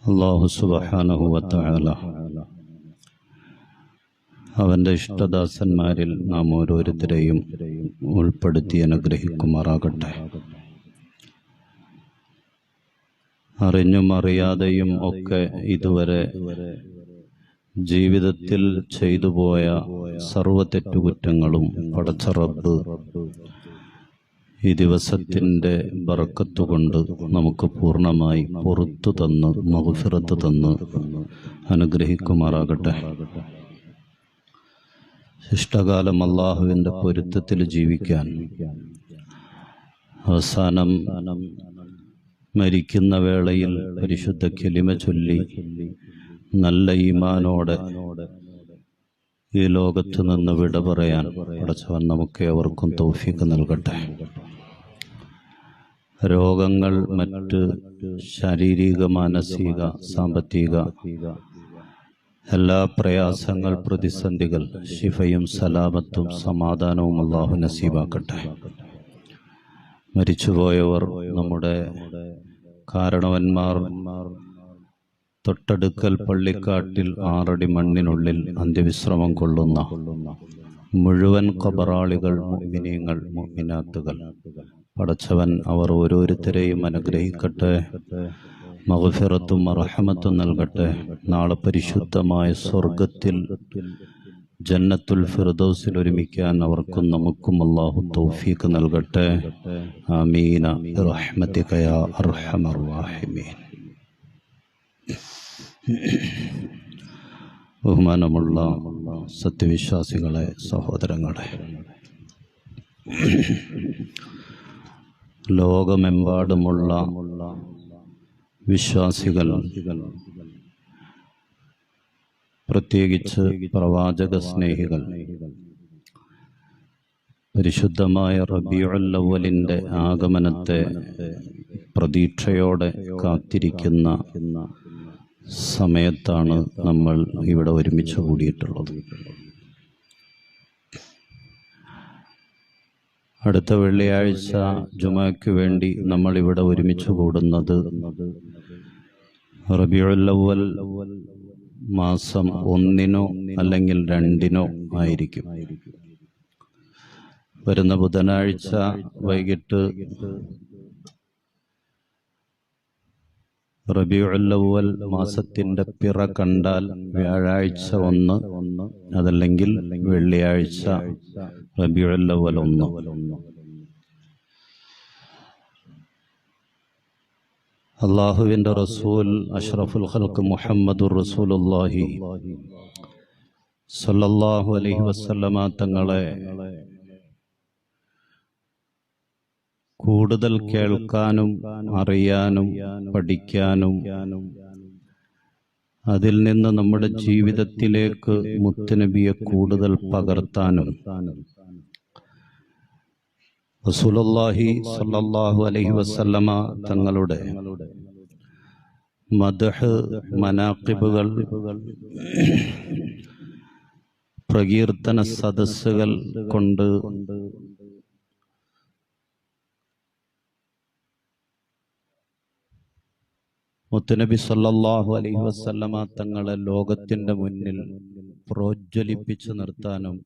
അല്ലാഹു സുബ്ഹാനഹു വതആല അവൻ്റെ ഇഷ്ടദാസന്മാരിൽ നാം ഓരോരുത്തരെയും ഉൾപ്പെടുത്തി അനുഗ്രഹിക്കുമാറാകട്ടെ. അറിഞ്ഞും അറിയാതെയും ഒക്കെ ഇതുവരെ ജീവിതത്തിൽ ചെയ്തുപോയ സർവ്വ തെറ്റുകുറ്റങ്ങളും പടച്ച റബ്ബ് ഈ ദിവസത്തിൻ്റെ ബറക്കത്തുകൊണ്ട് നമുക്ക് പൂർണ്ണമായി പൊറുത്തു തന്ന് മഗ്ഫിറത്ത് തന്ന് അനുഗ്രഹിക്കുമാറാകട്ടെ. ശിഷ്ടകാലം അള്ളാഹുവിൻ്റെ പൊരുത്തത്തിൽ ജീവിക്കാൻ, അവസാനം മരിക്കുന്ന വേളയിൽ പരിശുദ്ധ കലിമ ചൊല്ലി നല്ല ഈമാനോടെ ഈ ലോകത്ത് നിന്ന് വിട പറയാൻ പടച്ചവൻ നമുക്ക് അവർക്കും തൗഫീഖ് നൽകട്ടെ. രോഗങ്ങൾ, മറ്റ് ശാരീരിക, മാനസിക, സാമ്പത്തിക എല്ലാ പ്രയാസങ്ങൾ, പ്രതിസന്ധികൾ, ശിഫയും സലാമത്തും സമാധാനവും അല്ലാഹു നസീബാക്കട്ടെ. മരിച്ചുപോയവർ, നമ്മുടെ കാരണവന്മാർ, തൊട്ടടുക്കൽ പള്ളിക്കാട്ടിൽ 6 അടി മണ്ണിനുള്ളിൽ അന്ത്യവിശ്രമം കൊള്ളുന്ന മുഴുവൻ ഖബറാളികൾ, മുഅ്മിനീങ്ങൾ, മുഅ്മിനാത്തുകൾ, പടച്ചവൻ അവർ ഓരോരുത്തരെയും അനുഗ്രഹിക്കട്ടെ, മഗ്ഫിറത്തും റഹ്മത്തും നൽകട്ടെ. നാളെ പരിശുദ്ധമായ സ്വർഗത്തിൽ ജന്നത്തുൽ ഫിർദൗസിൽ ഒരുമിക്കാൻ അവർക്കും നമുക്കും അല്ലാഹു തൗഫീഖ് നൽകട്ടെ. ആമീന ബിറഹ്മതിക യാ അർഹമർ റഹീമീൻ. ബഹുമാനമുള്ള സത്യവിശ്വാസികളെ, സഹോദരങ്ങളെ, ലോകമെമ്പാടുമുള്ള വിശ്വാസികൾ, പ്രത്യേകിച്ച് പ്രവാചക സ്നേഹികൾ, പരിശുദ്ധമായ റബീഉൽ അവ്വലിൻ്റെ ആഗമനത്തെ പ്രതീക്ഷയോടെ കാത്തിരിക്കുന്ന സമയത്താണ് നമ്മൾ ഇവിടെ ഒരുമിച്ച് കൂടിയിട്ടുള്ളത്. അടുത്ത വെള്ളിയാഴ്ച ജുമഅക്ക് വേണ്ടി നമ്മൾ ഇവിടെ ഒരുമിച്ച് കൂടുന്നത് റബീഉൽ അവ്വൽ മാസം 1-നോ അല്ലെങ്കിൽ 2-നോ ആയിരിക്കും. വരുന്ന ബുധനാഴ്ച വൈകിട്ട് റബീഉൽ അവ്വൽ മാസത്തിൻ്റെ പിറ കണ്ടാൽ വ്യാഴാഴ്ച 1, അതല്ലെങ്കിൽ വെള്ളിയാഴ്ച റബീഉൽ അവ്വൽ 1. അല്ലാഹുവിൻ്റെ റസൂൽ അഷ്റഫുൽ ഖൽഖ് മുഹമ്മദുർ റസൂലുള്ളാഹി സ്വല്ലല്ലാഹു അലൈഹി വസല്ലമ തങ്ങളെ കൂടുതൽ കേൾക്കാനും അറിയാനും പഠിക്കാനും അതിൽ നിന്ന് നമ്മുടെ ജീവിതത്തിലേക്ക് മുത്തുനബിയെ കൂടുതൽ പകർത്താനും റസൂലുള്ളാഹി സ്വല്ലല്ലാഹു അലൈഹി വസല്ലമ തങ്ങളുടെ മദ്ഹ്, മനാഖിബുകൾ, പ്രകീർത്തന സദസ്സുകൾ കൊണ്ട് മുത്തുനബി സല്ലല്ലാഹു അലൈഹി വസല്ലമ തങ്ങളെ ലോകത്തിന്റെ മുന്നിൽ പ്രോജ്വലിപ്പിച്ചു നിർത്താനും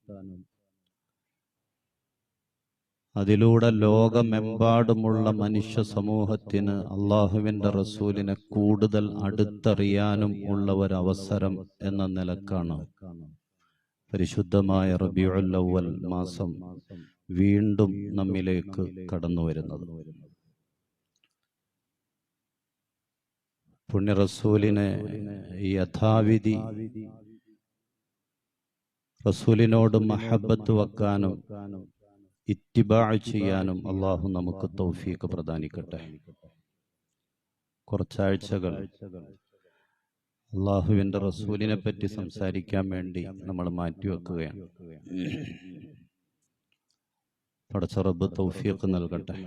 അതിലൂടെ ലോകമെമ്പാടുമുള്ള മനുഷ്യ സമൂഹത്തിന് അള്ളാഹുവിൻ്റെ റസൂലിനെ കൂടുതൽ അടുത്തറിയാനും ഉള്ള ഒരവസരം എന്ന നിലക്കാണ് പരിശുദ്ധമായ റബീഉൽ അവ്വൽ മാസം വീണ്ടും നമ്മിലേക്ക് കടന്നു വരുന്നത്. പുണ്യ റസൂലിനെ യഥാവിധി റസൂലിനോട് മഹബത്ത് വെക്കാനും ഇത്തിബാഅ് ചെയ്യാനും അള്ളാഹു നമുക്ക് തൗഫീഖ് പ്രദാനിക്കട്ടെ. കുറച്ചാഴ്ചകൾ അള്ളാഹുവിൻ്റെ റസൂലിനെ പറ്റി സംസാരിക്കാൻ വേണ്ടി നമ്മൾ മാറ്റിവെക്കുകയാണ്. പടച്ച റബ്ബ് തൗഫീഖ് നൽകട്ടെ.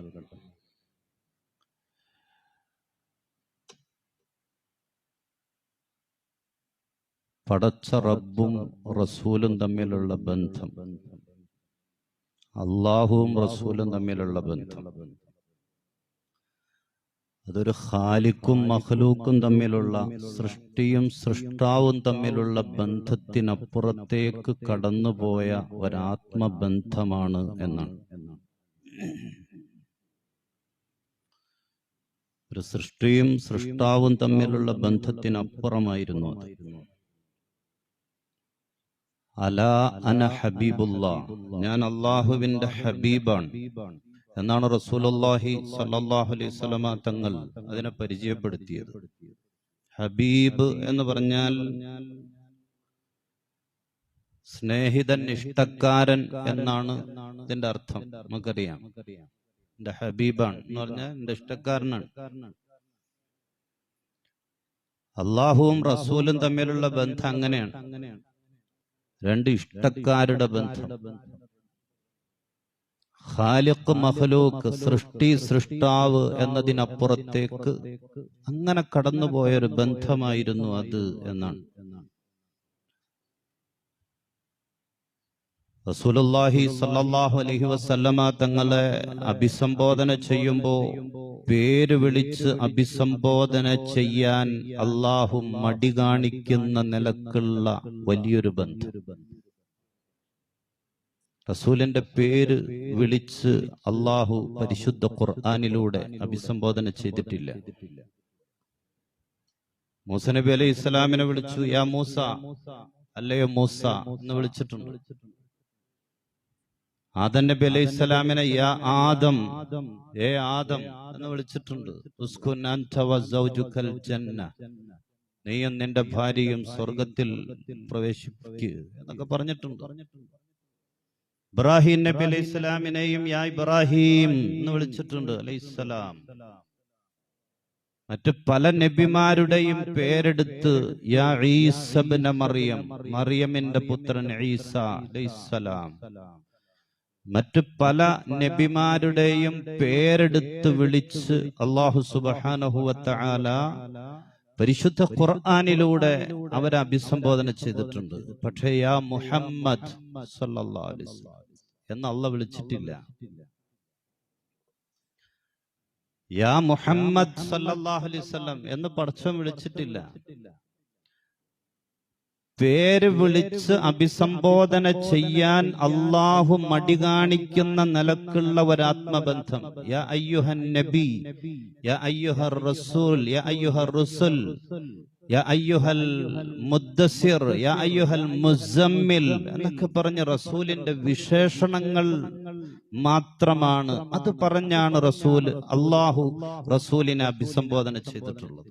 പടച്ച റബ്ബും റസൂലും തമ്മിലുള്ള ബന്ധം, അള്ളാഹുവും റസൂലും തമ്മിലുള്ള ബന്ധം, അതൊരു ഖാലിക്കും മഖ്ലൂക്കും തമ്മിലുള്ള, സൃഷ്ടിയും സൃഷ്ടാവും തമ്മിലുള്ള ബന്ധത്തിനപ്പുറത്തേക്ക് കടന്നുപോയ ഒരാത്മബന്ധമാണ് എന്നാണ്. ഒരു സൃഷ്ടിയും സൃഷ്ടാവും തമ്മിലുള്ള ബന്ധത്തിനപ്പുറമായിരുന്നു അത്. അലാ അന ഹബീബുല്ലാ, ഞാൻ അള്ളാഹുവിന്റെ ഹബീബാണ് എന്നാണ് റസൂലുള്ളാഹി സ്വല്ലല്ലാഹു അലൈഹി വസല്ലമ തങ്ങൾ അതിനെ പരിചയപ്പെടുത്തിയത്. ഹബീബ് എന്ന് പറഞ്ഞാൽ സ്നേഹിതൻ, ഇഷ്ടക്കാരൻ എന്നാണ് ഇതിന്റെ അർത്ഥം. നമുക്കറിയാം, എന്റെ ഹബീബാണ് എന്ന് പറഞ്ഞാൽ എന്റെ ഇഷ്ടക്കാരനാണ്. അള്ളാഹുവും റസൂലും തമ്മിലുള്ള ബന്ധം അങ്ങനെയാണ്, രണ്ട് ഇഷ്ടക്കാരുടെ ബന്ധം. ഖാലിഖ് മഖ്ലൂഖ്, സൃഷ്ടി സൃഷ്ടാവ് എന്നതിനപ്പുറത്തേക്ക് അങ്ങനെ കടന്നുപോയൊരു ബന്ധമായിരുന്നു അത് എന്നാണ്. റസൂലുള്ളാഹി സ്വല്ലല്ലാഹു അലൈഹി വസല്ലമ തങ്ങളെ അഭിസംബോധന ചെയ്യുമ്പോൾ പേര് വിളിച്ച് അഭിസംബോധന ചെയ്യാൻ അള്ളാഹു മടി കാണിക്കുന്ന നിലക്കുള്ള വലിയൊരു ബന്ധം. റസൂലിന്റെ പേര് വിളിച്ച് അള്ളാഹു പരിശുദ്ധ ഖുർആനിലൂടെ അഭിസംബോധന ചെയ്തിട്ടില്ല. മൂസ നബി അലൈഹി ഇസ്ലാമിനെ വിളിച്ചു യാ മൂസ, അല്ലയോ മൂസ എന്ന് വിളിച്ചിട്ടുണ്ട്. ആദം നബി അലൈഹി ഇസ്ലാമിനെ യാ ആദം, ഏ ആദം എന്ന് വിളിച്ചിട്ടുണ്ട്. ഉസ്കുൻ അൻത വസൗജുകൽ ജന്ന, നീയും നിന്റെ ഭാര്യയും സ്വർഗത്തിൽ പ്രവേശിക്കുക എന്നൊക്കെ പറഞ്ഞിട്ടുണ്ട്. ഇബ്രാഹിം നബി അലൈഹി ഇസ്ലാമിനെയും യാ ഇബ്രാഹിം എന്ന് വിളിച്ചിട്ടുണ്ട് അലൈഹിസ്സലാം. മറ്റ് പല നബിമാരുടെയും പേരെടുത്ത് യാ ഈസ ഇബ്ന മറിയം, മറിയമിന്റെ പുത്രൻ ഈസ അലൈഹിസ്സലാം, മറ്റ് പല നബിമാരുടെയും പേരെടുത്ത് വിളിച്ച് അല്ലാഹു സുബ്ഹാനഹു വ തആല പരിശുദ്ധ ഖുർആനിലൂടെ അവരെ അഭിസംബോധന ചെയ്തിട്ടുണ്ട്. പക്ഷേ യാ മുഹമ്മദ് സല്ലല്ലാഹു അലൈഹി വസല്ലം എന്ന് അല്ലാഹു വിളിച്ചിട്ടില്ല. യാ മുഹമ്മദ് സല്ലല്ലാഹു അലൈഹി വസല്ലം എന്ന് പടച്ചവൻ വിളിച്ചിട്ടില്ല. പേര് വിളിച്ച് അഭിസംബോധന ചെയ്യാൻ അള്ളാഹു മടി കാണിക്കുന്ന നിലക്കുള്ള ഒരാത്മബന്ധം. യാ അയ്യുഹൻ നബി, യാ അയ്യുഹർ റസൂൽ, യാ അയ്യുഹർ റുസുൽ, യാ അയ്യുഹൽ മുദ്ദസിർ, യാ അയ്യുഹൽ മുസമ്മിൽ എന്നൊക്കെ പറഞ്ഞ് റസൂലിന്റെ വിശേഷണങ്ങൾ മാത്രമാണ്. അത് പറഞ്ഞാണ് റസൂൽ, അള്ളാഹു റസൂലിനെ അഭിസംബോധന ചെയ്തിട്ടുള്ളത്.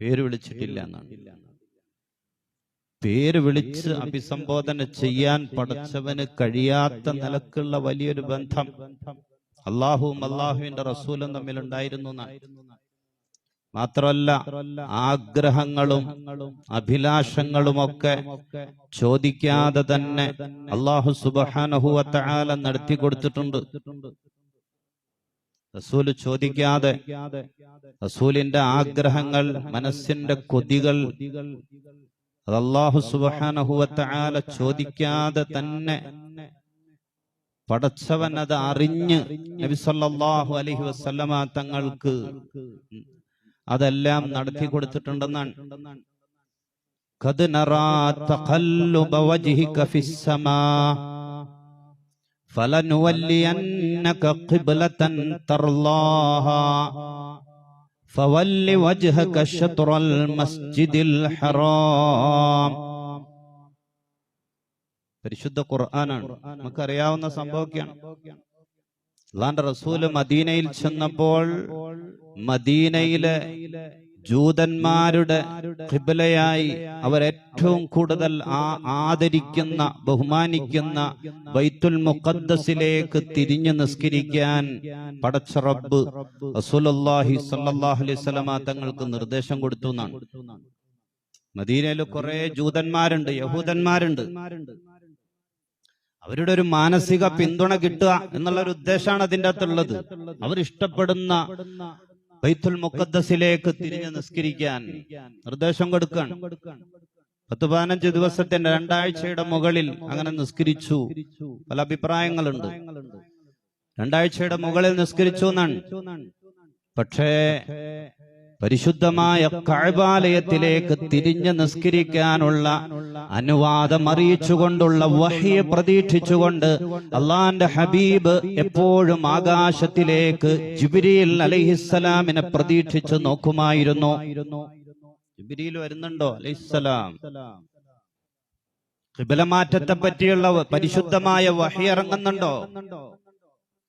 പേര് വിളിച്ചിട്ടില്ല എന്നാണ്. പേര് വിളിച്ച് അഭിസംബോധന ചെയ്യാൻ പടച്ചവന് കഴിയാത്ത നിലക്കുള്ള വലിയൊരു ബന്ധം അള്ളാഹുവും അള്ളാഹുവിന്റെ റസൂലും തമ്മിലുണ്ടായിരുന്നു. മാത്രമല്ല, ആഗ്രഹങ്ങളും അഭിലാഷങ്ങളുമൊക്കെ ചോദിക്കാതെ തന്നെ അള്ളാഹു സുബ്ഹാനഹു വ തആല നടത്തി കൊടുത്തിട്ടുണ്ട്. റസൂല് ചോദിക്കാതെ, റസൂലിന്റെ ആഗ്രഹങ്ങൾ, മനസ്സിന്റെ കൊതികൾ അത് അല്ലാഹു സുബ്ഹാനഹു വ തആല ചോദിക്കാതെ തന്നെ പടച്ചവൻ അത് അറിഞ്ഞ് നബി സല്ലല്ലാഹു അലൈഹി വസല്ലമ തങ്ങൾക്ക് അതെല്ലാം നടത്തി കൊടുത്തിട്ടുണ്ടെന്നാണ്. ഖദ് നറാ തഖല്ലുബ വജ്ഹിക ഫിസ്സമാ ഫലനുവല്ലിയന്നക ഖിബ്ലതൻ തർലാഹാ ഫവല്ലി വജ്ഹക ശത്റൽ മസ്ജിദിൽ ഹറാം. പരിശുദ്ധ ഖുർആനാണ്, നമുക്കറിയാവുന്ന സംഭവമൊക്കെയാണ്. അല്ലാഹുവിന്റെ റസൂല് മദീനയിൽ ചെന്നപ്പോൾ മദീനയിലെ ജൂതന്മാരുടെ ഖിബ്ലയായി അവരേറ്റവും കൂടുതൽ ആദരിക്കുന്ന, ബഹുമാനിക്കുന്ന ബൈത്തുൽ മുഖദ്ദസിലേക്ക് തിരിഞ്ഞു നിസ്കരിക്കാൻ പടച്ച റബ്ബ് റസൂലുള്ളാഹി സ്വല്ലല്ലാഹു അലൈഹി വസല്ലമ തങ്ങൾക്ക് നിർദ്ദേശം കൊടുത്തു എന്നാണ്. മദീനയിൽ കുറെ ജൂതന്മാരുണ്ട്, യഹൂദന്മാരുണ്ട്. അവരുടെ ഒരു മാനസിക പിന്തുണ കിട്ടുക എന്നുള്ള ഒരു ഉദ്ദേശമാണ് അതിൻ്റെ അകത്തുള്ളത്. അവരിഷ്ടപ്പെടുന്ന ബൈത്തുൽ മുഖദ്ദസിലേക്ക് തിരിഞ്ഞ് നിസ്കരിക്കാൻ നിർദ്ദേശം കൊടുക്കുകയാണ്. 10-15 ദിവസത്തിന്റെ 2 ആഴ്ചയുടെ മുകളിൽ അങ്ങനെ നിസ്കരിച്ചു. പല അഭിപ്രായങ്ങളുണ്ട്. 2 ആഴ്ചയുടെ മുകളിൽ നിസ്കരിച്ചു എന്നാണ്. പക്ഷേ പരിശുദ്ധമായ കഅബാലയത്തിലേക്ക് തിരിഞ്ഞ് നിസ്കരിക്കാനുള്ള അനുവാദം അറിയിച്ചുകൊണ്ടുള്ള വഹ്യ് പ്രതീക്ഷിച്ചുകൊണ്ട് അള്ളാന്റെ ഹബീബ് എപ്പോഴും ആകാശത്തിലേക്ക് ജിബ്രീൽ അലൈഹിസ്സലാമിനെ പ്രതീക്ഷിച്ചു നോക്കുമായിരുന്നു. ജിബ്രീൽ വരുന്നുണ്ടോ അലൈഹിസ്സലാം? ഖിബ്ല മാറ്റത്തെ പറ്റിയുള്ള പരിശുദ്ധമായ വഹ്യ് ഇറങ്ങുന്നുണ്ടോ?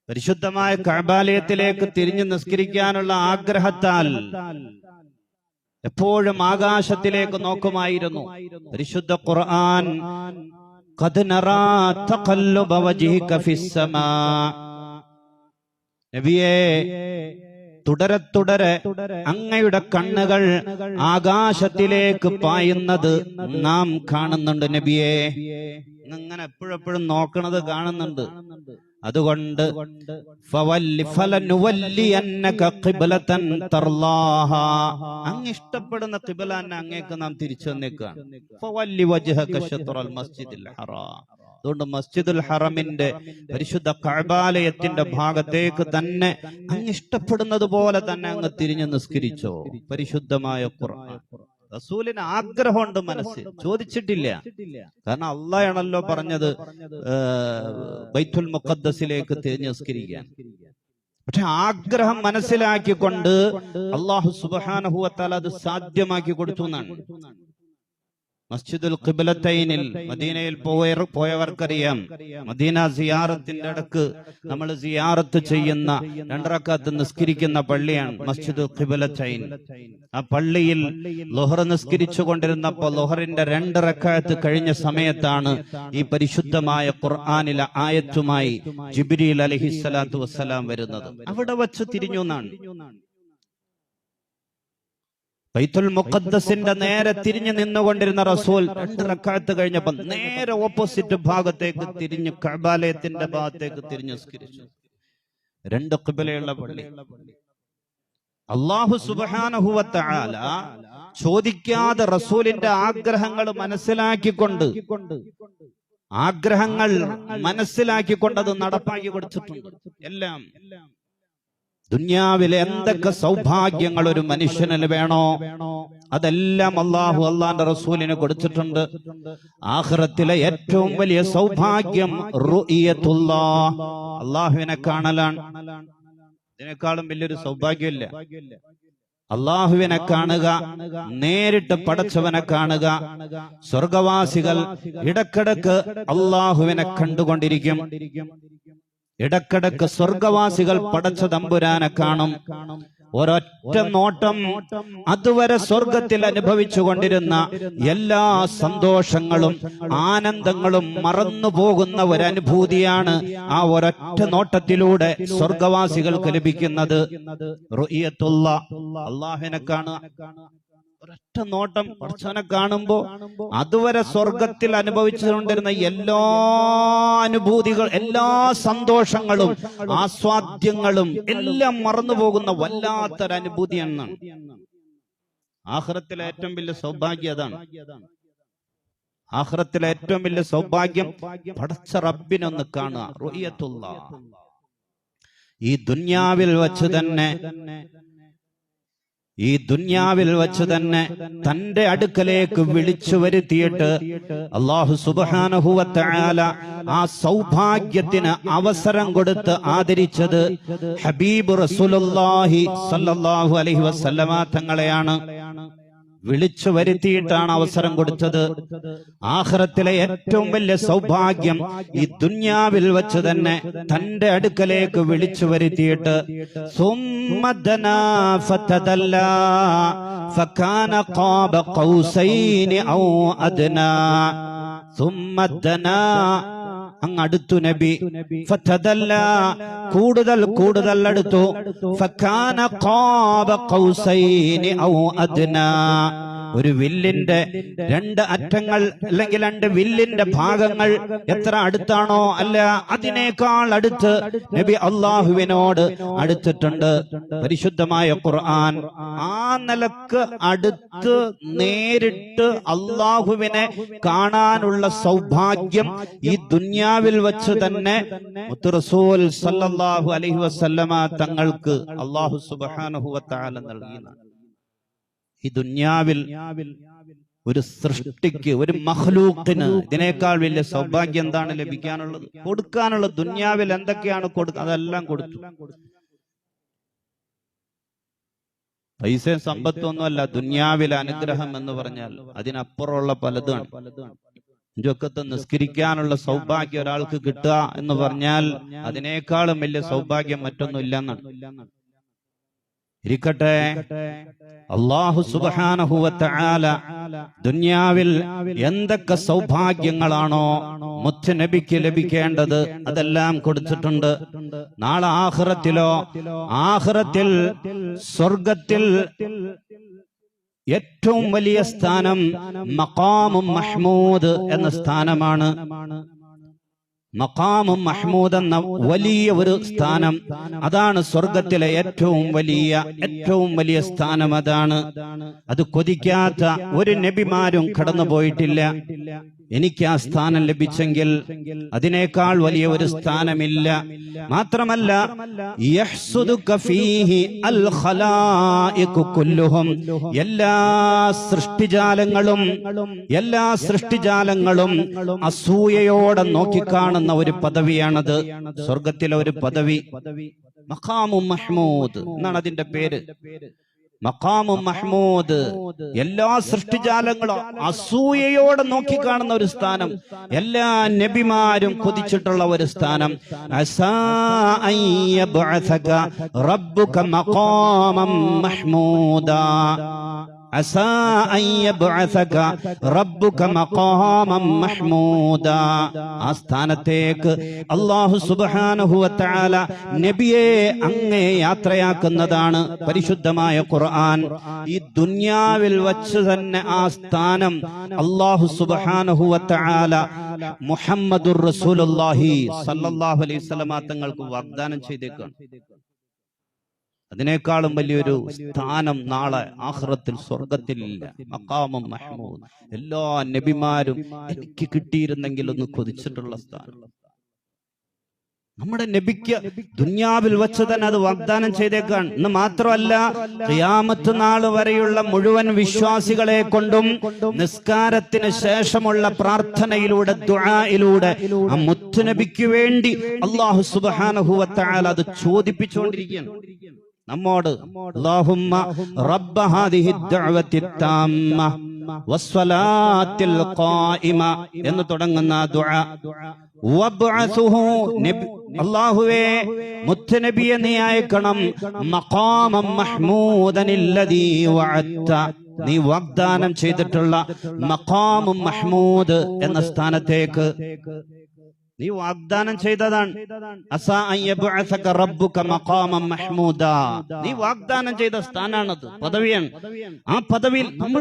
പരിശുദ്ധമായ കഅബാലയത്തിലേക്ക് തിരിഞ്ഞു നിസ്കരിക്കാനുള്ള ആഗ്രഹത്താൽ എപ്പോഴും ആകാശത്തിലേക്ക് നോക്കുമായിരുന്നു. പരിശുദ്ധ ഖുർആൻ ഖദ് നറാ തഖല്ലുബ വജ്ഹിക ഫിസ്സമാ, നബിയേ തുടരെ അങ്ങയുടെ കണ്ണുകൾ ആകാശത്തിലേക്ക് പായുന്നത് നാം കാണുന്നുണ്ട്. നബിയേ അങ്ങനെ എപ്പോഴെപ്പോഴും നോക്കണത് കാണുന്നുണ്ട്. അതുകൊണ്ട് അങ്ങ് ഇഷ്ടപ്പെടുന്ന ഖിബ്ല അങ്ങേക്ക് നാം തിരിച്ചു തന്നേക്കാണ്. അതുകൊണ്ട് മസ്ജിദുൽ ഹറമിന്റെ പരിശുദ്ധ കഅബാലയത്തിന്റെ ഭാഗത്തേക്ക് തന്നെ അങ്ങ് ഇഷ്ടപ്പെടുന്നത് പോലെ തന്നെ അങ്ങ് തിരിഞ്ഞു നിസ്കരിച്ചോ. പരിശുദ്ധമായ ഖുർആൻ. റസൂലിന് ആഗ്രഹമുണ്ട്, മനസ്സിൽ ചോദിച്ചിട്ടില്ല. കാരണം അള്ളാഹയാണല്ലോ പറഞ്ഞത് ബൈത്തുൽ മുഖദ്ദസിലേക്ക് തിരിഞ്ഞ് നിസ്കരിക്കാൻ. പക്ഷെ ആഗ്രഹം മനസ്സിലാക്കിക്കൊണ്ട് അല്ലാഹു സുബ്ഹാനഹു വ തആല അത് സാധ്യമാക്കി കൊടുത്തു എന്നാണ്. മസ്ജിദുൽ ഖിബ്ലത്തൈനിൽ മദീനയിൽ പോയവർക്കറിയാം, മദീന സിയാറത്തിന്റെ ഇടക്ക് നമ്മൾ സിയാറത്ത് ചെയ്യുന്ന 2 റക്അത്ത് നിസ്കരിക്കുന്ന പള്ളിയാണ് മസ്ജിദുൽ ഖിബ്ലത്തൈൻ. ആ പള്ളിയിൽ ളുഹർ നിസ്കരിച്ചു കൊണ്ടിരുന്നപ്പോൾ ളുഹറിന്റെ 2 റക്അത്ത് കഴിഞ്ഞ സമയത്താണ് ഈ പരിശുദ്ധമായ ഖുർആനിലെ ആയത്തുമായി ജിബ്രീൽ അലൈഹിസ്സലാത്തു വസ്സലാം വരുന്നത്. അവിടെ വച്ച് തിരിഞ്ഞു എന്നാണ്. ബൈത്തുൽ മുഖദ്ദസിന്റെ നേരെ തിരിഞ്ഞു നിന്നുകൊണ്ടിരുന്ന റസൂൽ 2 റക്അത്ത് കഴിഞ്ഞപ്പോൾ നേരെ ഓപ്പോസിറ്റ് ഭാഗത്തേക്ക് തിരിഞ്ഞ് കഅബാലയത്തിന്റെ ഭാഗത്തേക്ക് തിരിഞ്ഞു നിസ്കരിച്ചു. 2 ഖിബ്ലയുള്ള പള്ളി. അല്ലാഹു സുബ്ഹാനഹു വ തആല ചോദിക്കാതെ റസൂലിന്റെ ആഗ്രഹങ്ങൾ മനസ്സിലാക്കിക്കൊണ്ട് നടപ്പാക്കി കൊടുത്തിട്ടുണ്ട്. എല്ലാം ദുനിയാവിലെ എന്തൊക്കെ സൗഭാഗ്യങ്ങൾ ഒരു മനുഷ്യന് വേണോ അതെല്ലാം അള്ളാന്റെ റസൂലിന് കൊടുത്തിട്ടുണ്ട്. ആഖിറത്തിലെ ഏറ്റവും വലിയ സൗഭാഗ്യം റുഇയത്തുല്ലാഹ്, അള്ളാഹുവിനെ കാണലാണ്. ഇതിനേക്കാളും വലിയൊരു സൗഭാഗ്യമില്ല. അള്ളാഹുവിനെ കാണുക, നേരിട്ട് പടച്ചവനെ കാണുക. സ്വർഗവാസികൾ ഇടക്കിടക്ക് അള്ളാഹുവിനെ കണ്ടുകൊണ്ടിരിക്കും. ഇടക്കിടക്ക് സ്വർഗവാസികൾ പടച്ച തമ്പുരാനെ കാണും. ഒരൊറ്റ നോട്ടം അതുവരെ സ്വർഗത്തിൽ അനുഭവിച്ചു കൊണ്ടിരുന്ന എല്ലാ സന്തോഷങ്ങളും ആനന്ദങ്ങളും മറന്നു പോകുന്ന ഒരനുഭൂതിയാണ് ആ ഒരൊറ്റ നോട്ടത്തിലൂടെ സ്വർഗവാസികൾക്ക് ലഭിക്കുന്നത്. റുഇയത്തുല്ലാഹ്, അല്ലാഹുവിനെ കാണുക. ഒരൊറ്റ നോട്ടം പടച്ചവനെ കാണുമ്പോ അതുവരെ സ്വർഗത്തിൽ അനുഭവിച്ചുകൊണ്ടിരുന്ന എല്ലാ അനുഭൂതികൾ, എല്ലാ സന്തോഷങ്ങളും ആസ്വാദ്യങ്ങളും എല്ലാം മറന്നുപോകുന്ന വല്ലാത്തൊരനുഭൂതിയാണ്. ആഖിറത്തിലെ ഏറ്റവും വലിയ സൗഭാഗ്യം അതാണ്. ആഖിറത്തിലെ ഏറ്റവും വലിയ സൗഭാഗ്യം പടച്ച റബ്ബിനൊന്ന് കാണുക. റുഇയത്തുല്ലാഹ്. ഈ ദുനിയാവിൽ വച്ച് തന്നെ തന്റെ അടുക്കലേക്ക് വിളിച്ചു വരുത്തിയിട്ട് അല്ലാഹു സുബ്ഹാനഹു വ തആല ആ സൗഭാഗ്യത്തിന് അവസരം കൊടുത്ത് ആദരിച്ചത് ഹബീബ് റസൂലുള്ളാഹി സ്വല്ലല്ലാഹു അലൈഹി വസല്ലമ തങ്ങളെയാണ്. വിളിച്ചു വരുത്തിയിട്ടാണ് അവസരം കൊടുത്തത്. ആഖിറത്തിലെ ഏറ്റവും വലിയ സൗഭാഗ്യം ഈ ദുനിയാവിൽ വച്ച് തന്നെ തന്റെ അടുക്കലേക്ക് വിളിച്ചു വരുത്തിയിട്ട് സുമ്മദനാ ഫതദല്ലാ ഫകാന ഖാബ ഖൗസൈനി ഔ അദ്നാ. സുമ്മദനാ, അങ്ങടുത്തു നബി. ഫതദല്ല, കൂടുതൽ അടുത്തു. ഫകാന ഖാബ ഖൗസൈനി ഔ അദ്നാ, ഒരു വില്ലിന്റെ രണ്ട് അറ്റങ്ങൾ അല്ലെങ്കിൽ രണ്ട് വില്ലിന്റെ ഭാഗങ്ങൾ എത്ര അടുത്താണോ അല്ല അതിനേക്കാൾ അടുത്ത് നബി അള്ളാഹുവിനോട് അടുത്തിട്ടുണ്ട്. പരിശുദ്ധമായ ഖുർആൻ ആ നിലക്ക് അടുത്ത് നേരിട്ട് അള്ളാഹുവിനെ കാണാനുള്ള സൗഭാഗ്യം ഈ ദുനിയാവിൽ വച്ച് തന്നെ മുത്ത് റസൂൽ സല്ലല്ലാഹു അലൈഹി വസല്ലമ തങ്ങൾക്ക് അല്ലാഹു സുബ്ഹാനഹു വ തആല നൽകിയതാണ്. ഈ ദുനിയാവിൽ ഒരു സൃഷ്ടിക്ക്, ഒരു മഖ്ലൂഖിന് ഇതിനേക്കാൾ വലിയ സൗഭാഗ്യം എന്താണ് ലഭിക്കാനുള്ളത്? കൊടുക്കാനുള്ളത്. ദുനിയാവിൽ എന്തൊക്കെയാണ് കൊടുക്കുക അതെല്ലാം കൊടുത്തു. പൈസയും സമ്പത്തൊന്നുമല്ല ദുനിയാവിലെ അനുഗ്രഹം എന്ന് പറഞ്ഞാൽ, അതിനപ്പുറമുള്ള പലതാണ്. ഇതൊക്കെ നിസ്കരിക്കാനുള്ള സൗഭാഗ്യം ഒരാൾക്ക് കിട്ടുക എന്ന് പറഞ്ഞാൽ അതിനേക്കാളും വലിയ സൗഭാഗ്യം മറ്റൊന്നുമില്ല എന്നാണ്. ഇരിക്കട്ടെ, അല്ലാഹു സുബ്ഹാനഹു വ തആല ദുനിയാവിൽ എന്തൊക്കെ സൗഭാഗ്യങ്ങളാണോ മുത്ത് നബിക്ക് ലഭിക്കേണ്ടത് അതെല്ലാം കൊടുത്തിട്ടുണ്ട്. നാളെ ആഖിറത്തിൽ സ്വർഗത്തിൽ ഏറ്റവും വലിയ സ്ഥാനം മഖാമും മഹ്മൂദ് എന്ന സ്ഥാനമാണ്. മഖാമും മഹ്മൂദ് എന്ന വലിയ ഒരു സ്ഥാനം, അതാണ് സ്വർഗത്തിലെ ഏറ്റവും വലിയ സ്ഥാനം. അതാണ്. അത് കൊതിക്കാത്ത ഒരു നബിമാരും കടന്നു പോയിട്ടില്ല. എനിക്ക് ആ സ്ഥാനം ലഭിച്ചെങ്കിൽ അതിനേക്കാൾ വലിയ ഒരു സ്ഥാനമില്ല. മാത്രമല്ല, യഹ്സുദുക ഫീഹി അൽ ഖലായിഖു കുല്ലുഹും, എല്ലാ സൃഷ്ടിജാലങ്ങളും അസൂയയോടെ നോക്കിക്കാണുന്ന ഒരു പദവിയാണത്. സ്വർഗത്തിലെ ഒരു പദവി മഖാമും മഹ്മൂദ് എന്നാണ് അതിന്റെ പേര്. മഖാമും മഹ്മൂദ്, എല്ലാ സൃഷ്ടിജാലങ്ങളും അസൂയയോടെ നോക്കിക്കാണുന്ന ഒരു സ്ഥാനം, എല്ലാ നബിമാരും കൊതിച്ചിട്ടുള്ള ഒരു സ്ഥാനം. അസാ അൻ യബ്അസക റബ്ബുക മഖാമം മഹ്മൂദാ, അസാ അൻ യബ്അസക റബ്ബുക മഖാമം മഹ്മൂദാ. ആ സ്ഥാനത്തേക്ക് അല്ലാഹു സുബ്ഹാനഹു വ തആല നബിയെ അങ്ങേ യാത്രയാക്കുന്നതാണ് പരിശുദ്ധമായ ഖുർആൻ. ഈ ദുനിയാവിൽ വച്ച് തന്നെ ആ സ്ഥാനം അല്ലാഹു സുബ്ഹാനഹു വ തആല മുഹമ്മദുർ റസൂലുള്ളാഹി സ്വല്ലല്ലാഹു അലൈഹി വസല്ലമ തങ്ങൾക്ക് വാഗ്ദാനം ചെയ്തേക്കാണ്. അതിനേക്കാളും വലിയൊരു സ്ഥാനം നാളെ ആഖിറത്തിൽ സ്വർഗത്തിലില്ല. മഖാമും മഹ്മൂദ്, എല്ലാ നബിമാരും എനിക്ക് കിട്ടിയിരുന്നെങ്കിൽ ഒന്ന് കൊതിച്ചിട്ടുള്ള സ്ഥാനം. നമ്മുടെ നബിക്ക് ദുനിയാവിൽ വെച്ച് തന്നെ അത് വാഗ്ദാനം ചെയ്തേക്കാണ്. എന്ന് മാത്രമല്ല, ഖിയാമത്ത് നാൾ വരെയുള്ള മുഴുവൻ വിശ്വാസികളെ കൊണ്ടും നിസ്കാരത്തിന് ശേഷമുള്ള പ്രാർത്ഥനയിലൂടെ, ദുആയിലൂടെ ആ മുത്തുനബിക്ക് വേണ്ടി അല്ലാഹു സുബ്ഹാനഹു വ തആല അത് ചോദിപ്പിച്ചുകൊണ്ടിരിക്കുകയാണ് നമ്മോട്. അല്ലാഹുമ്മ റബ്ബ ഹാദിഹി ദഅവത്തി താമ്മ വസ്സലാത്തിൽ ഖായിമ എന്ന് തുടങ്ങുന്ന ദുആ. വബ്അസുഹു, അല്ലാഹുവേ മുത്തുനബിയെ നീ അയക്കണം, മഖാമം മഹ്മൂദനില്ലദീ വഅദ്ത, നീ വാഗ്ദാനം ചെയ്തിട്ടുള്ള മഖാമും മഹ്മൂദ് എന്ന സ്ഥാനത്തേക്ക് നീ വാഗ്ദാനം ചെയ്തതാണ്. അസാ അൻ യബ്അസക റബ്ബുക മഖാമം മഹ്മൂദാ, നീ വാഗ്ദാനം ചെയ്ത സ്ഥാനാണത്, പദവിയാണ്. ആ പദവിയിൽ നമ്മൾ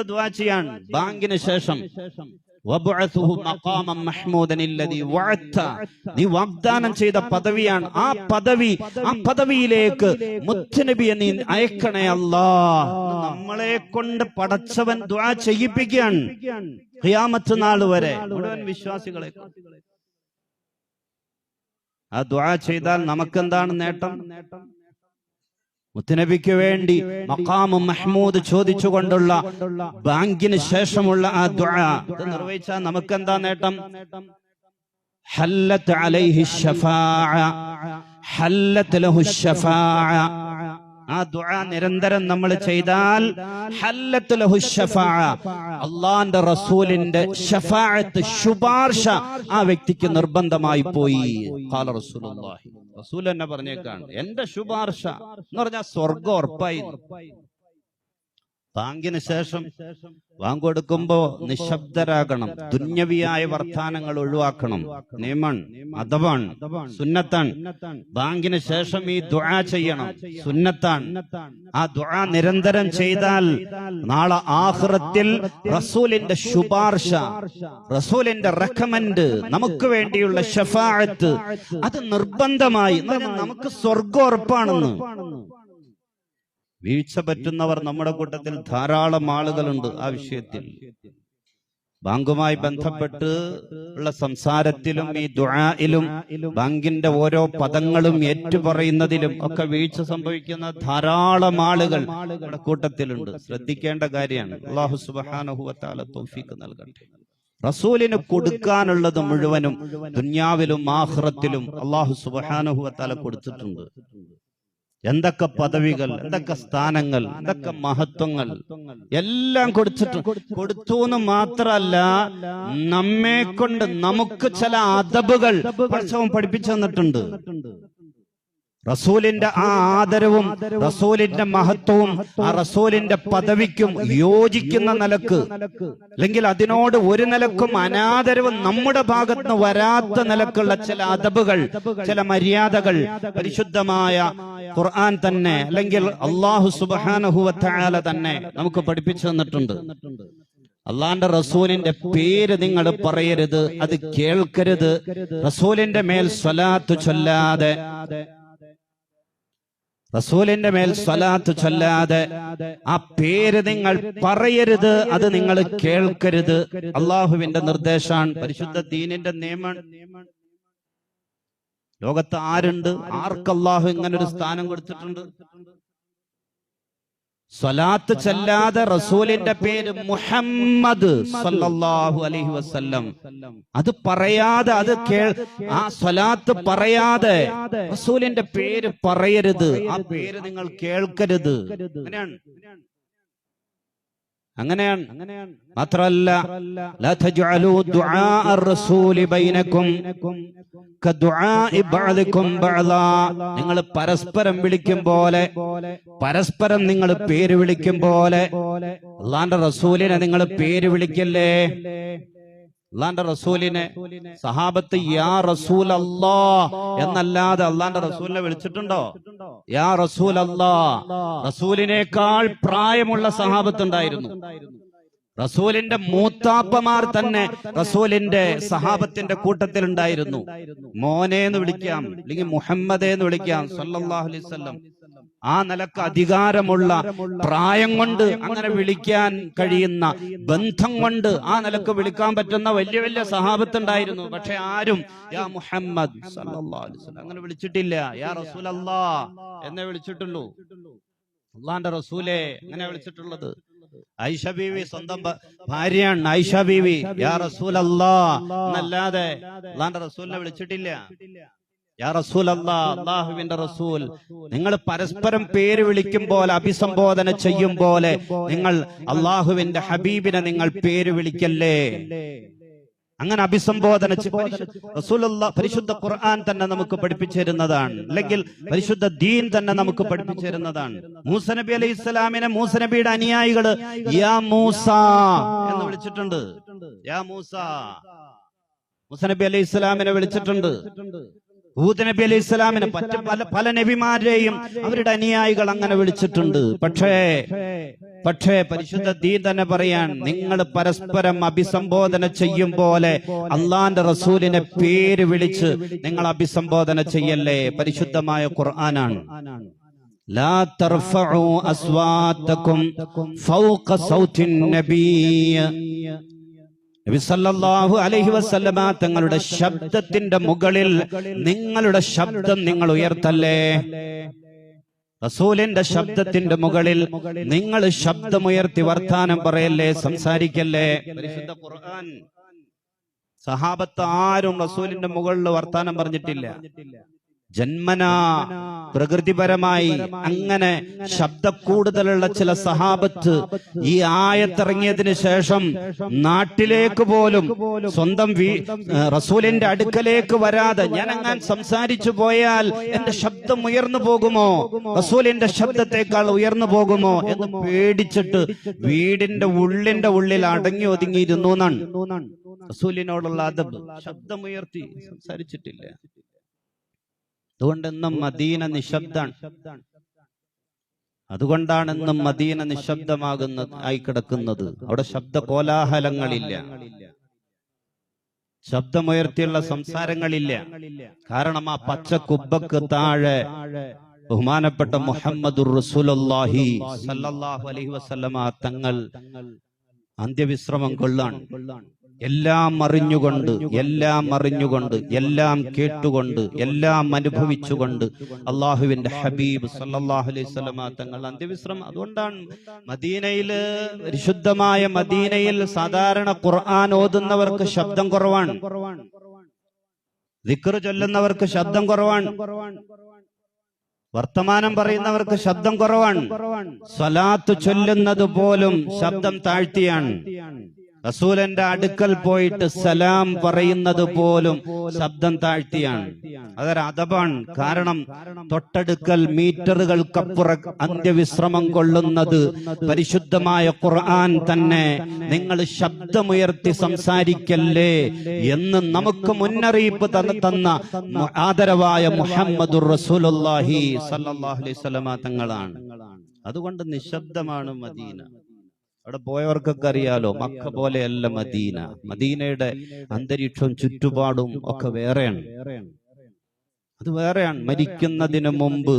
ദുആ ചെയ്യാൻ ബാങ്കിന് ശേഷം വബ്അസുഹു മഖാമം മഹ്മൂദനില്ലദീ വഅദ്ത, നീ വാഗ്ദാനം ചെയ്ത പദവിയാണ്. ആ പദവിയിലേക്ക് മുത്തുനബിയെ നീ അയക്കണേ അല്ലാഹ്. നമ്മളെ കൊണ്ട് പടച്ചവൻ ദുആ ചെയ്യിപ്പിക്കുകയാണ് ഖിയാമത്ത് നാൾ വരെ മുഴുവൻ വിശ്വാസികളെ. ആ ദുആ ചെയ്താൽ നമുക്കെന്താണ് നേട്ടം? മുത്തുനബിക്ക് വേണ്ടി മഖാമും മഹ്മൂദ് ചോദിച്ചുകൊണ്ടുള്ള ബാങ്കിന് ശേഷമുള്ള ആ ദുആ നിർവഹിച്ചാൽ നമുക്കെന്താ നേട്ടം? ഹല്ലത്ത് അലൈഹി ശഫാഅ, ഹല്ലത്ത് ലഹു ശഫാഅ. ആ ദുആ നിരന്തരം നമ്മൾ ചെയ്താൽ ഹല്ലത്ത് ലഹു ശഫാഅ, അല്ലാഹുവിന്റെ റസൂലിന്റെ ശഫാഅത്ത്, ശുപാർശ ആ വ്യക്തിക്ക് നിർബന്ധമായി പോയി. ഖാല റസൂലുള്ളാഹി, റസൂൽ തന്നെ പറഞ്ഞേക്കാണ്, എന്റെ ശുപാർശ എന്ന് പറഞ്ഞാൽ സ്വർഗ്ഗം ഉറപ്പായി. ബാങ്കിന് ശേഷം ബാങ്ക് കൊടുക്കുമ്പോ നിശബ്ദരാകണം. ദുന്യവിയായ വർത്താനങ്ങൾ ഒഴിവാക്കണം. നിയമൺ, അഥവാൻ, സുന്നത്താൻ. ബാങ്കിന് ശേഷം ഈ ദുആ ചെയ്യണം, സുന്നത്താൻ. ആ ദുആ നിരന്തരം ചെയ്താൽ നാളെ ആഖിറത്തിൽ റസൂലിന്റെ ശുപാർശ, റസൂലിന്റെ റെക്കമെൻഡ്, നമുക്ക് വേണ്ടിയുള്ള ശഫാഅത്ത്, അത് നിർബന്ധമായി നമുക്ക് സ്വർഗ്ഗം ഉറപ്പാണെന്ന്. വീഴ്ച പറ്റുന്നവർ നമ്മുടെ കൂട്ടത്തിൽ ധാരാളം ആളുകളുണ്ട്. ആ വിഷയത്തിൽ ബാങ്കുമായി ബന്ധപ്പെട്ട് ഉള്ള സംസാരത്തിലും ഈ ദുആയിലും ബാങ്കിന്റെ ഓരോ പദങ്ങളും ഏറ്റുപറയുന്നതിലും ഒക്കെ വീഴ്ച സംഭവിക്കുന്ന ധാരാളം ആളുകൾ നമ്മുടെ കൂട്ടത്തിലുണ്ട്. ശ്രദ്ധിക്കേണ്ട കാര്യമാണ്. അല്ലാഹു സുബ്ഹാനഹു വ തആല തൗഫീഖ് നൽകട്ടെ. റസൂലിന് കൊടുക്കാനുള്ളത് മുഴുവനും ദുനിയാവിലും ആഖിറത്തിലും അല്ലാഹു സുബ്ഹാനഹു വ തആല കൊടുത്തിട്ടുണ്ട്. എന്തൊക്കെ പദവികൾ, എന്തൊക്കെ സ്ഥാനങ്ങൾ, എന്തൊക്കെ മഹത്വങ്ങൾ എല്ലാം കൊടുത്തു എന്ന് മാത്രല്ല, നമ്മെ കൊണ്ട് നമുക്ക് ചില അദബുകൾ പടച്ചവൻ പഠിപ്പിച്ചു തന്നിട്ടുണ്ട്. റസൂലിന്റെ ആ ആദരവും റസൂലിന്റെ മഹത്വവും ആ റസൂലിന്റെ പദവിക്കും യോജിക്കുന്ന നിലക്ക്, അല്ലെങ്കിൽ അതിനോട് ഒരു നിലക്കും അനാദരവും നമ്മുടെ ഭാഗത്ത് വരാത്ത നിലക്കുള്ള ചില അദബുകൾ, ചില മര്യാദകൾ പരിശുദ്ധമായ ഖുർആൻ തന്നെ, അല്ലെങ്കിൽ അല്ലാഹു സുബ്ഹാനഹു വ തആല തന്നെ നമുക്ക് പഠിപ്പിച്ചു തന്നിട്ടുണ്ട്. അള്ളാന്റെ റസൂലിന്റെ പേര് നിങ്ങൾ പറയരുത്, അത് കേൾക്കരുത്. റസൂലിന്റെ മേൽ സ്വലാത്ത് ചൊല്ലാതെ, റസൂലിന്റെ മേൽ സ്വലാത്ത് ചൊല്ലാതെ ആ പേര് നിങ്ങൾ പറയരുത്, അത് നിങ്ങൾ കേൾക്കരുത്. അള്ളാഹുവിന്റെ നിർദ്ദേശമാണ്, പരിശുദ്ധ ദീനിന്റെ നിയമം. ലോകത്ത് ആരുണ്ട്, ആർക്ക് അള്ളാഹു ഇങ്ങനൊരു സ്ഥാനം കൊടുത്തിട്ടുണ്ട്? സ്വലാത്ത് ചൊല്ലാതെ റസൂലിന്റെ പേര് മുഹമ്മദ് സല്ലല്ലാഹു അലൈഹി വസല്ലം, അത് പറയാതെ, ആ സ്വലാത്ത് പറയാതെ റസൂലിന്റെ പേര് പറയരുത്, ആ പേര് നിങ്ങൾ കേൾക്കരുത്. അങ്ങനെയാണ്. മാത്രമല്ല, ലാ തജ്അലൂ ദുആ അർ-റസൂലി ബൈനകും കദുആഇ ബഅദികും ബഅദാ. നിങ്ങൾ പരസ്പരം വിളിക്കും പോലെ, പരസ്പരം നിങ്ങൾ പേര് വിളിക്കും പോലെ അല്ലാഹുവിന്റെ റസൂലിനെ നിങ്ങൾ പേര് വിളിക്കല്ലേ. അള്ളാന്റെ റസൂലിനെ സഹാബത്ത് യാ റസൂൽ അല്ലാ എന്നല്ലാതെ അള്ളാന്റെ റസൂലിനെ വിളിച്ചിട്ടുണ്ടോ? യാ റസൂൽ അല്ലാ. റസൂലിനേക്കാൾ പ്രായമുള്ള സഹാബത്ത് ഉണ്ടായിരുന്നു. റസൂലിന്റെ മൂത്താപ്പമാർ തന്നെ റസൂലിന്റെ സഹാബത്തിന്റെ കൂട്ടത്തിൽ ഉണ്ടായിരുന്നു. മോനെ എന്ന് വിളിക്കാം, അല്ലെങ്കിൽ മുഹമ്മദേ എന്ന് വിളിക്കാം, സല്ലല്ലാഹു അലൈഹി വസല്ലം. ആ നിലക്ക് അധികാരമുള്ള, പ്രായം കൊണ്ട് അങ്ങനെ വിളിക്കാൻ കഴിയുന്ന, ബന്ധം കൊണ്ട് ആ നിലക്ക് വിളിക്കാൻ പറ്റുന്ന വലിയ വലിയ സഹാബത്തുണ്ടായിരുന്നു. പക്ഷെ ആരും യാ മുഹമ്മദ് സല്ലല്ലാഹു അലൈഹി വസല്ലം അങ്ങനെ വിളിച്ചിട്ടില്ല. യാ റസൂലല്ലാ എന്നേ വിളിച്ചിട്ടുള്ളൂ. അള്ളാന്റെ റസൂലെ അങ്ങനെ വിളിച്ചിട്ടുള്ളത്. ആയിഷ ബീവി സ്വന്തം ഭാര്യയാണ്. ആയിഷ ബീവി യാ റസൂലല്ലാ എന്നല്ലാതെ അള്ളാന്റെ റസൂലിനെ വിളിച്ചിട്ടില്ല. യാ റസൂലല്ലാ, അല്ലാഹുവിന്റെ റസൂൽ. നിങ്ങൾ പരസ്പരം പേര് വിളിക്കും പോലെ, അഭിസംബോധന ചെയ്യും പോലെ നിങ്ങൾ അല്ലാഹുവിന്റെ ഹബീബിനെ നിങ്ങൾ പേര് വിളിക്കല്ലേ. അങ്ങനെ അഭിസംബോധന റസൂലുള്ളാഹി പരിശുദ്ധ ഖുർആൻ തന്നെ നമുക്ക് പഠിപ്പിച്ചു തരുന്നതാണ്, അല്ലെങ്കിൽ പരിശുദ്ധ ദീൻ തന്നെ നമുക്ക് പഠിപ്പിച്ചു തരുന്നതാണ്. മൂസ നബി അലൈഹി ഇസ്ലാമിനെ മൂസ നബിയുടെ അനുയായികള് യാ മൂസ എന്ന് വിളിച്ചിട്ടുണ്ട്. യാ മൂസ. മൂസ നബി അലൈഹി ഇസ്ലാമിനെ വിളിച്ചിട്ടുണ്ട്. ഹൂദ് നബി അലൈഹി ഇസ്ലാമിനെ പല നബിമാരെയും അവരുടെ അനുയായികൾ അങ്ങനെ വിളിച്ചിട്ടുണ്ട്. പക്ഷേ പരിശുദ്ധ ദീൻ തന്നെ പറയാൻ, നിങ്ങൾ പരസ്പരം അഭിസംബോധന ചെയ്യും പോലെ അള്ളാന്റെ റസൂലിനെ പേര് വിളിച്ച് നിങ്ങൾ അഭിസംബോധന ചെയ്യല്ലേ. പരിശുദ്ധമായ ഖുർആനാണ്. ലാ തർഫഉ അസ്വാതകും ഫൗഖ സൗത്തിൻ നബിയ്യ. നബി സല്ലല്ലാഹു അലൈഹി വസല്ലമ തങ്ങളുടെ ശബ്ദത്തിന്റെ മുകളിൽ നിങ്ങളുടെ ശബ്ദം നിങ്ങൾ ഉയർത്തല്ലേ. റസൂലിന്റെ ശബ്ദത്തിന്റെ മുകളിൽ നിങ്ങൾ ശബ്ദമുയർത്തി വർത്താനം പറയല്ലേ, സംസാരിക്കല്ലേ. പരിശുദ്ധ ഖുർആൻ സഹാബത്ത് ആരും റസൂലിന്റെ മുകളിൽ വർത്താനം പറഞ്ഞിട്ടില്ല. ജന്മനാ പ്രകൃതിപരമായി അങ്ങനെ ശബ്ദ കൂടുതലുള്ള ചില സഹാബത്ത് ഈ ആയത്തിറങ്ങിയതിനു ശേഷം നാട്ടിലേക്ക് പോലും സ്വന്തം റസൂലിന്റെ അടുക്കലേക്ക് വരാതെ ഞാൻ അങ്ങനെ സംസാരിച്ചു പോയാൽ എന്റെ ശബ്ദം ഉയർന്നു പോകുമോ, റസൂലിന്റെ ശബ്ദത്തെക്കാൾ ഉയർന്നു പോകുമോ എന്ന് പേടിച്ചിട്ട് വീടിന്റെ ഉള്ളിൽ അടങ്ങി ഒതുങ്ങിയിരുന്നു എന്നാണ് റസൂലിനോടുള്ള അദബ്. ശബ്ദമുയർത്തി സംസാരിച്ചിട്ടില്ല. അതുകൊണ്ട് എന്നും മദീന നിശബ്ദാണ്. അതുകൊണ്ടാണ് എന്നും മദീന നിശബ്ദമാകുന്നത് ആയി കിടക്കുന്നത്. അവിടെ ശബ്ദ കോലാഹലങ്ങളില്ല, ശബ്ദമുയർത്തിയുള്ള സംസാരങ്ങളില്ല. കാരണം ആ പച്ച കുബ്ബക്ക് താഴെ ബഹുമാനപ്പെട്ട മുഹമ്മദുർ റസൂലുള്ളാഹി സല്ലല്ലാഹു അലൈഹി വസല്ലമ തങ്ങൾ അന്ത്യവിശ്രമം കൊള്ളാൻ. എല്ലാം അറിഞ്ഞുകൊണ്ട്, എല്ലാം കേട്ടുകൊണ്ട്, എല്ലാം അനുഭവിച്ചുകൊണ്ട് അള്ളാഹുവിന്റെ ഹബീബ് സല്ലല്ലാഹു അലൈഹി വസല്ലമ തങ്ങൾ അന്ത്യവിശ്രമം. അതുകൊണ്ടാണ് മദീനയില്, പരിശുദ്ധമായ മദീനയിൽ സാധാരണ ഖുർആൻ ഓതുന്നവർക്ക് ശബ്ദം കുറവാണ്, ദിക്ർ ചൊല്ലുന്നവർക്ക് ശബ്ദം കുറവാണ്, വർത്തമാനം പറയുന്നവർക്ക് ശബ്ദം കുറവാണ്, സ്വലാത്ത് ചൊല്ലുന്നത് പോലും ശബ്ദം താഴ്ത്തിയാണ്. റസൂലിന്റെ അടുക്കൽ പോയിട്ട് സലാം പറയുന്നത് പോലും ശബ്ദം താഴ്ത്തിയാണ്. അതൊരു അദബാണ്. കാരണം തൊട്ടടുക്കൽ മീറ്ററുകൾക്കപ്പുറം അന്ത്യവിശ്രമം കൊള്ളുന്നത് പരിശുദ്ധമായ ഖുർആൻ തന്നെ. നിങ്ങൾ ശബ്ദമുയർത്തി സംസാരിക്കല്ലേ എന്ന് നമുക്ക് മുന്നറിയിപ്പ് തന്ന ആദരവായ മുഹമ്മദുർ റസൂലുള്ളാഹി സ്വല്ലല്ലാഹു അലൈഹി വസല്ലമ തങ്ങളാണ്. അതുകൊണ്ട് നിശബ്ദമാണ് മദീന. അവിടെ പോയവർക്കൊക്കെ അറിയാലോ, മക്ക പോലെയല്ല മദീന. മദീനയുടെ അന്തരീക്ഷവും ചുറ്റുപാടും ഒക്കെ വേറെയാണ്. അത് വേറെയാണ്. മരിക്കുന്നതിന് മുമ്പ്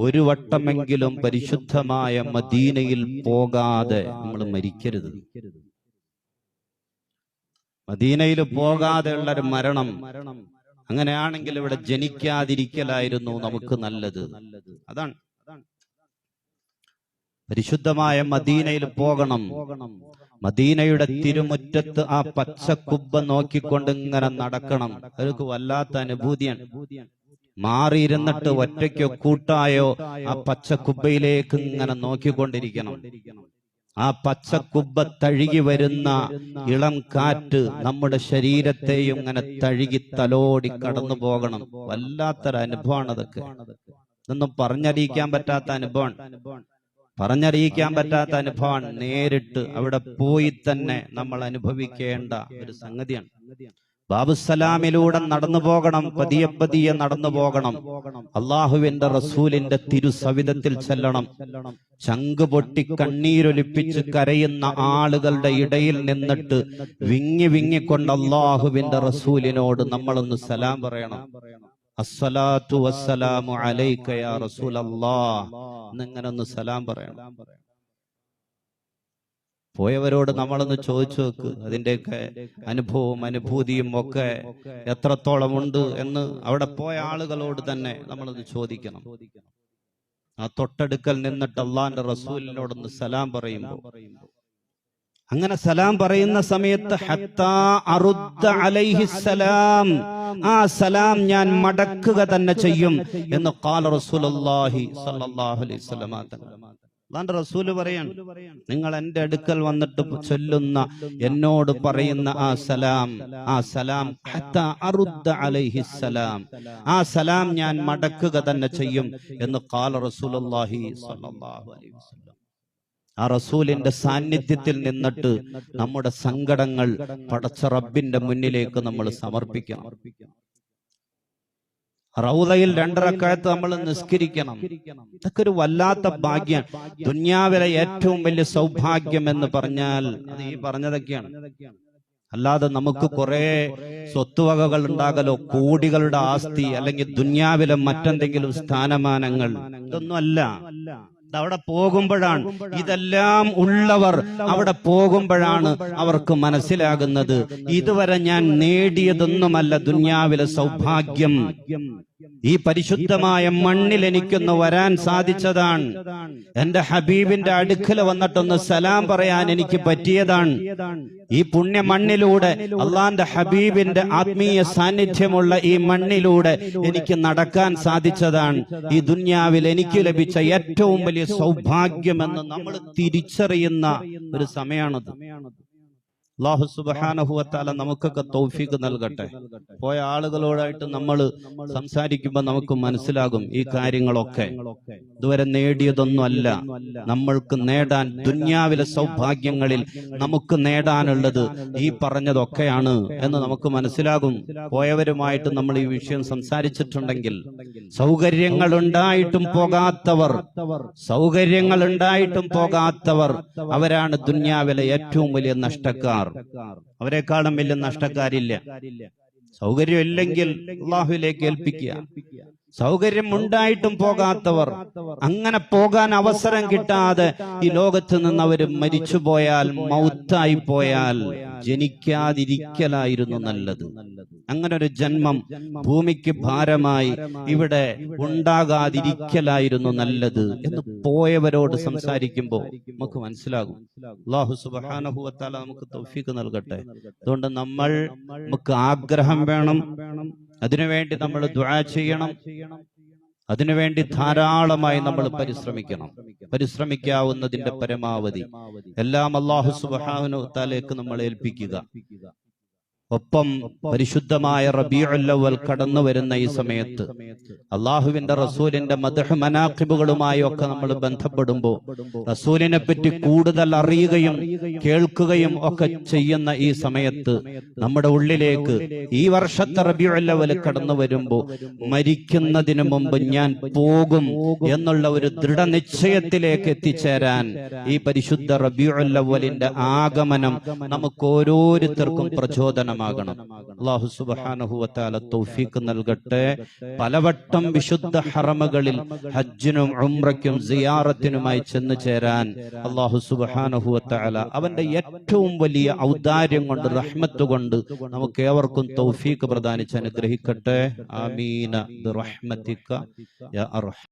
ഒരു വട്ടമെങ്കിലും പരിശുദ്ധമായ മദീനയിൽ പോകാതെ നമ്മൾ മരിക്കരുത്. മദീനയിൽ പോകാതെ ഉള്ളൊരു മരണം, അങ്ങനെയാണെങ്കിൽ ഇവിടെ ജനിക്കാതിരിക്കലായിരുന്നു നമുക്ക് നല്ലത്. അതാണ് പരിശുദ്ധമായ മദീനയിൽ പോകണം. മദീനയുടെ തിരുമുറ്റത്ത് ആ പച്ചക്കുബ്ബ നോക്കിക്കൊണ്ട് ഇങ്ങനെ നടക്കണം. അതൊക്കെ വല്ലാത്ത അനുഭൂതിയാണ്. മാറിയിരുന്നിട്ട് ഒറ്റയ്ക്കോ കൂട്ടായോ ആ പച്ചക്കുബ്ബയിലേക്ക് ഇങ്ങനെ നോക്കിക്കൊണ്ടിരിക്കണം. ആ പച്ചക്കുബ്ബ തഴുകി വരുന്ന ഇളം കാറ്റ് നമ്മുടെ ശരീരത്തെയും ഇങ്ങനെ തഴുകി തലോടി കടന്നു പോകണം. വല്ലാത്തൊരു അനുഭവമാണ് അതൊക്കെ. ഇതൊന്നും പറഞ്ഞറിയിക്കാൻ പറ്റാത്ത അനുഭവമാണ്. നേരിട്ട് അവിടെ പോയി തന്നെ നമ്മൾ അനുഭവിക്കേണ്ട ഒരു സംഗതിയാണ്. ബാബുസലാമിലൂടെ നടന്നു പോകണം, പതിയെ നടന്നു പോകണം. അള്ളാഹുവിന്റെ റസൂലിന്റെ തിരുസവിധത്തിൽ ചെല്ലണം. ചങ്ക് പൊട്ടി കണ്ണീരൊലിപ്പിച്ച് കരയുന്ന ആളുകളുടെ ഇടയിൽ നിന്നിട്ട് വിങ്ങിക്കൊണ്ട് അള്ളാഹുവിന്റെ റസൂലിനോട് നമ്മളൊന്ന് സലാം പറയണം. അസ്സലാത്തു വസ്സലാമു അലൈക യാ റസൂലല്ലാഹ് എന്നിങ്ങനെ ഒന്ന് സലാം പറയണം. പോയവരോട് നമ്മളൊന്ന് ചോദിച്ചു നോക്ക്, അതിന്റെയൊക്കെ അനുഭവവും അനുഭൂതിയും ഒക്കെ എത്രത്തോളം ഉണ്ട് എന്ന് അവിടെ പോയ ആളുകളോട് തന്നെ നമ്മളൊന്ന് ചോദിക്കണം. ആ തൊട്ടടുക്കൽ നിന്നിട്ട് അള്ളാന്റെ റസൂലിനോടൊന്ന് സലാം പറയുമ്പോൾ, അങ്ങനെ സലാം പറയുന്ന സമയത്ത് ഹത്താ അറുദ്ദ അലൈഹിസ്സലാം, ആ സലാം ഞാൻ മടക്കുക തന്നെ ചെയ്യും എന്ന് ഖാല റസൂലുള്ളാഹി സ്വല്ലല്ലാഹു അലൈഹി വസല്ലം. അല്ലാഹുവിന്റെ റസൂല് പറയാണ്, നിങ്ങൾ എന്റെ അടുക്കൽ വന്നിട്ട് ചൊല്ലുന്ന, എന്നോട് പറയുന്ന ആ സലാം ഹത്താ അറുദ്ദ അലൈഹിസ്സലാം, ആ സലാം ഞാൻ മടക്കുക തന്നെ ചെയ്യും എന്ന് ഖാല റസൂലുള്ളാഹി സ്വല്ലല്ലാഹു അലൈഹി വസല്ലം. ആ റസൂലിന്റെ സാന്നിധ്യത്തിൽ നിന്നിട്ട് നമ്മുടെ സങ്കടങ്ങൾ പടച്ച റബ്ബിന്റെ മുന്നിലേക്ക് നമ്മൾ സമർപ്പിക്കണം. റൗദയിൽ 2 റക്അത്ത് നമ്മൾ നിസ്കരിക്കണം. ഇതൊക്കെ ഒരു വല്ലാത്ത ഭാഗ്യം. ദുനിയാവിലെ ഏറ്റവും വലിയ സൗഭാഗ്യം എന്ന് പറഞ്ഞാൽ അത് ഈ പറഞ്ഞതൊക്കെയാണ്. അല്ലാതെ നമുക്ക് കുറെ സ്വത്തുവകകൾ ഉണ്ടാകലോ, കോടികളുടെ ആസ്തി, അല്ലെങ്കിൽ ദുനിയാവിലെ മറ്റെന്തെങ്കിലും സ്ഥാനമാനങ്ങൾ, ഇതൊന്നും അല്ല. അവിടെ പോകുമ്പോഴാണ്, ഇതെല്ലാം ഉള്ളവർ അവിടെ പോകുമ്പോഴാണ് അവർക്ക് മനസ്സിലാകുന്നത്, ഇതുവരെ ഞാൻ നേടിയതൊന്നുമല്ല ദുനിയാവിലെ സൗഭാഗ്യം. ഈ പരിശുദ്ധമായ മണ്ണിൽ എനിക്കൊന്ന് വരാൻ സാധിച്ചതാണ്. എന്റെ ഹബീബിന്റെ അടുക്കൽ വന്നിട്ടൊന്ന് സലാം പറയാൻ എനിക്ക് പറ്റിയതാണ്. ഈ പുണ്യ മണ്ണിലൂടെ, അള്ളാന്റെ ഹബീബിന്റെ ആത്മീയ സാന്നിധ്യമുള്ള ഈ മണ്ണിലൂടെ എനിക്ക് നടക്കാൻ സാധിച്ചതാണ്. ഈ ദുന്യാവിൽ എനിക്ക് ലഭിച്ച ഏറ്റവും വലിയ സൗഭാഗ്യമെന്ന് നമ്മൾ തിരിച്ചറിയുന്ന ഒരു സമയമാണത്. അല്ലാഹു സുബ്ഹാനഹു വ തആല നമുക്കൊക്കെ തൗഫീഖ് നൽകട്ടെ. പോയ ആളുകളോടായിട്ട് നമ്മൾ സംസാരിക്കുമ്പോൾ നമുക്ക് മനസ്സിലാകും ഈ കാര്യങ്ങളൊക്കെ ഇതുവരെ നേടിയതൊന്നും അല്ല. നമ്മൾക്ക് നേടാൻ ദുന്യാവിലെ സൗഭാഗ്യങ്ങളിൽ നമുക്ക് നേടാനുള്ളത് ഈ പറഞ്ഞതൊക്കെയാണ് എന്ന് നമുക്ക് മനസ്സിലാകും. പോയവരുമായിട്ട് നമ്മൾ ഈ വിഷയം സംസാരിച്ചിട്ടുണ്ടെങ്കിൽ, സൗകര്യങ്ങൾ ഉണ്ടായിട്ടും പോകാത്തവർ അവരാണ് ദുന്യാവിലെ ഏറ്റവും വലിയ നഷ്ടക്കാർ. അവരെക്കാളും വലിയ നഷ്ടക്കാരില്ല. സൗകര്യം ഇല്ലെങ്കിൽ അല്ലാഹുവിലേക്ക് ഏൽപ്പിക്കുക. സൗകര്യം ഉണ്ടായിട്ടും പോകാത്തവർ, അങ്ങനെ പോകാൻ അവസരം കിട്ടാതെ ഈ ലോകത്ത് നിന്ന് അവർ മരിച്ചുപോയാൽ, മൗത്തായി പോയാൽ, ജനിക്കാതിരിക്കലായിരുന്നു നല്ലത്. അങ്ങനെ ഒരു ജന്മം ഭൂമിക്ക് ഭാരമായി ഇവിടെ ഉണ്ടാകാതിരിക്കലായിരുന്നു നല്ലത് എന്ന് പോയവരോട് സംസാരിക്കുമ്പോൾ നമുക്ക് മനസ്സിലാകും. അല്ലാഹു സുബ്ഹാനഹു വ തആല നമുക്ക് തൗഫീഖ് നൽകട്ടെ. അതുകൊണ്ട് നമുക്ക് ആഗ്രഹം വേണം, അതിനുവേണ്ടി നമ്മൾ ദുആ ചെയ്യണം, അതിനുവേണ്ടി ധാരാളമായി നമ്മൾ പരിശ്രമിക്കാവുന്നതിന്റെ പരമാവധി എല്ലാം അല്ലാഹു സുബ്ഹാനഹു വ തആലയ്ക്ക് നമ്മൾ ഏൽപ്പിക്കുക. ഒപ്പം പരിശുദ്ധമായ റബീഉൽ അവ്വൽ കടന്നു വരുന്ന ഈ സമയത്ത് അള്ളാഹുവിന്റെ റസൂലിന്റെ മദ്ഹ് മനാഖിബുകളുമായി ഒക്കെ നമ്മൾ ബന്ധപ്പെടുമ്പോൾ, റസൂലിനെ പറ്റി കൂടുതൽ അറിയുകയും കേൾക്കുകയും ഒക്കെ ചെയ്യുന്ന ഈ സമയത്ത് നമ്മുടെ ഉള്ളിലേക്ക് ഈ വർഷത്തെ റബീഉൽ അവ്വൽ കടന്നു വരുമ്പോൾ മരിക്കുന്നതിന് മുമ്പ് ഞാൻ പോകും എന്നുള്ള ഒരു ദൃഢനിശ്ചയത്തിലേക്ക് എത്തിച്ചേരാൻ ഈ പരിശുദ്ധ റബീഉൽ അവ്വലിന്റെ ആഗമനം നമുക്ക് ഓരോരുത്തർക്കും പ്രചോദനം. അല്ലാഹു സുബ്ഹാനഹു വ തആല തൗഫീഖ് നൽകട്ടെ. പലവട്ടം വിശുദ്ധ ഹറമുകളിൽ ഹജ്ജിനും ഉംറയ്ക്കും സിയാറത്തിനുമായി ചെന്ന് ചേരാൻ അല്ലാഹു സുബ്ഹാനഹു വ തആല അവന്റെ ഏറ്റവും വലിയ ഔദാര്യം കൊണ്ട്, റഹ്മത്ത് കൊണ്ട് നമുക്ക് ഏവർക്കും തൗഫീഖ് പ്രദാനിച്ച് അനുഗ്രഹിക്കട്ടെ. ആമീന ബിറഹ്മതിക യാ അർഹം.